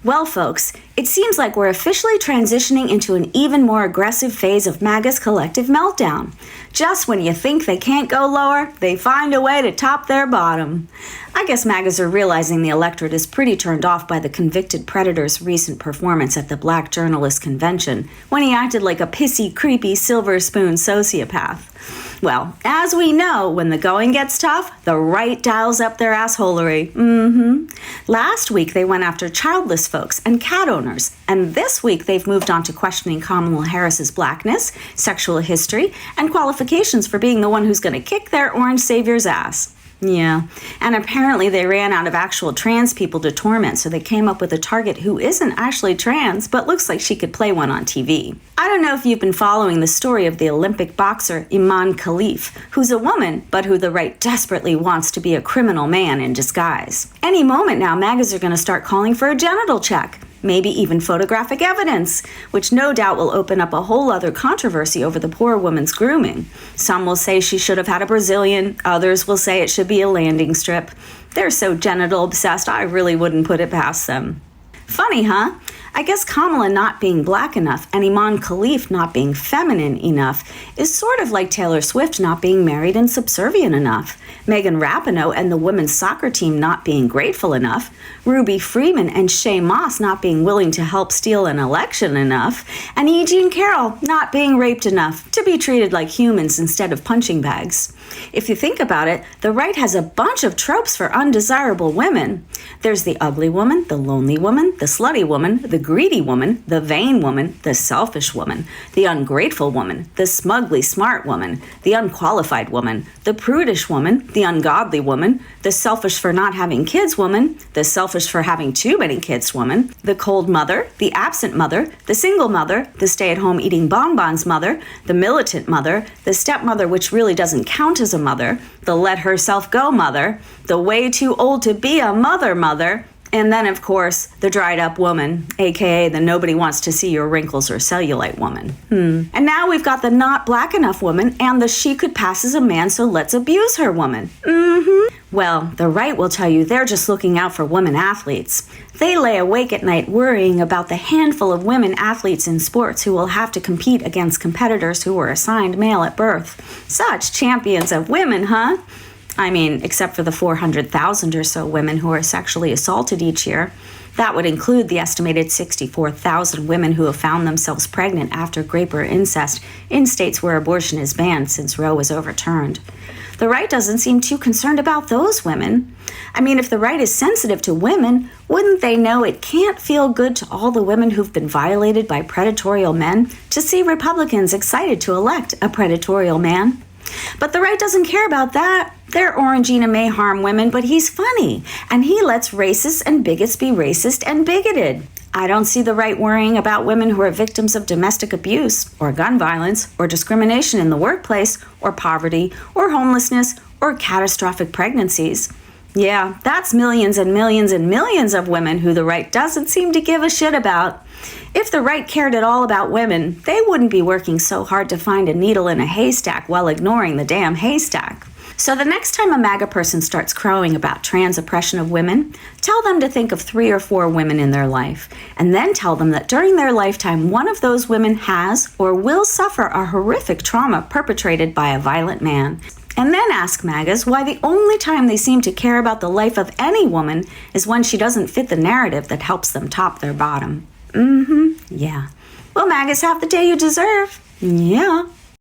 Well, folks, it seems like we're officially transitioning into an even more aggressive phase of MAGA's collective meltdown. Just when you think they can't go lower, they find a way to top their bottom. I guess MAGAs are realizing the electorate is pretty turned off by the convicted predator's recent performance at the Black Journalist Convention, when he acted like a pissy, creepy, silver spoon sociopath. Well, as we know, when the going gets tough, the right dials up their assholery. Last week, they went after childless folks and cat owners, and this week they've moved on to questioning Kamala Harris's blackness, sexual history, and qualifications for being the one who's going to kick their orange savior's ass. Yeah, and apparently they ran out of actual trans people to torment, so they came up with a target who isn't actually trans, but looks like she could play one on TV. I don't know if you've been following the story of the Olympic boxer Imane Khelif, who's a woman, but who the right desperately wants to be a criminal man in disguise. Any moment now, MAGAs are going to start calling for a genital check. Maybe even photographic evidence, which no doubt will open up a whole other controversy over the poor woman's grooming. Some will say she should have had a Brazilian, others will say it should be a landing strip. They're so genital obsessed, I really wouldn't put it past them. Funny, huh? I guess Kamala not being black enough and Imane Khelif not being feminine enough is sort of like Taylor Swift not being married and subservient enough, Megan Rapinoe and the women's soccer team not being grateful enough, Ruby Freeman and Shay Moss not being willing to help steal an election enough, and E. Jean Carroll not being raped enough to be treated like humans instead of punching bags. If you think about it, the right has a bunch of tropes for undesirable women. There's the ugly woman, the lonely woman, the slutty woman, the greedy woman, the vain woman, the selfish woman, the ungrateful woman, the smugly smart woman, the unqualified woman, the prudish woman, the ungodly woman, the selfish for not having kids woman, the selfish for having too many kids woman, the cold mother, the absent mother, the single mother, the stay-at-home eating bonbons mother, the militant mother, the stepmother which really doesn't count as a mother, the let herself go mother, the way too old to be a mother, and then, of course, the dried-up woman, aka the nobody wants to see your wrinkles or cellulite woman. And now we've got the not black enough woman and the she could pass as a man, so let's abuse her woman. Well, the right will tell you they're just looking out for women athletes. They lay awake at night worrying about the handful of women athletes in sports who will have to compete against competitors who were assigned male at birth. Such champions of women, huh? I mean, except for the 400,000 or so women who are sexually assaulted each year. That would include the estimated 64,000 women who have found themselves pregnant after rape or incest in states where abortion is banned since Roe was overturned. The right doesn't seem too concerned about those women. I mean, if the right is sensitive to women, wouldn't they know it can't feel good to all the women who've been violated by predatorial men to see Republicans excited to elect a predatorial man? But the right doesn't care about that. Their Orangina may harm women, but he's funny, and he lets racists and bigots be racist and bigoted. I don't see the right worrying about women who are victims of domestic abuse, or gun violence, or discrimination in the workplace, or poverty, or homelessness, or catastrophic pregnancies. Yeah, that's millions and millions and millions of women who the right doesn't seem to give a shit about. If the right cared at all about women, they wouldn't be working so hard to find a needle in a haystack while ignoring the damn haystack. So the next time a MAGA person starts crowing about trans oppression of women, tell them to think of 3 or 4 women in their life, and then tell them that during their lifetime, one of those women has or will suffer a horrific trauma perpetrated by a violent man. And then ask MAGAs why the only time they seem to care about the life of any woman is when she doesn't fit the narrative that helps them top their bottom. Yeah. Well, MAGAs have the day you deserve. Yeah.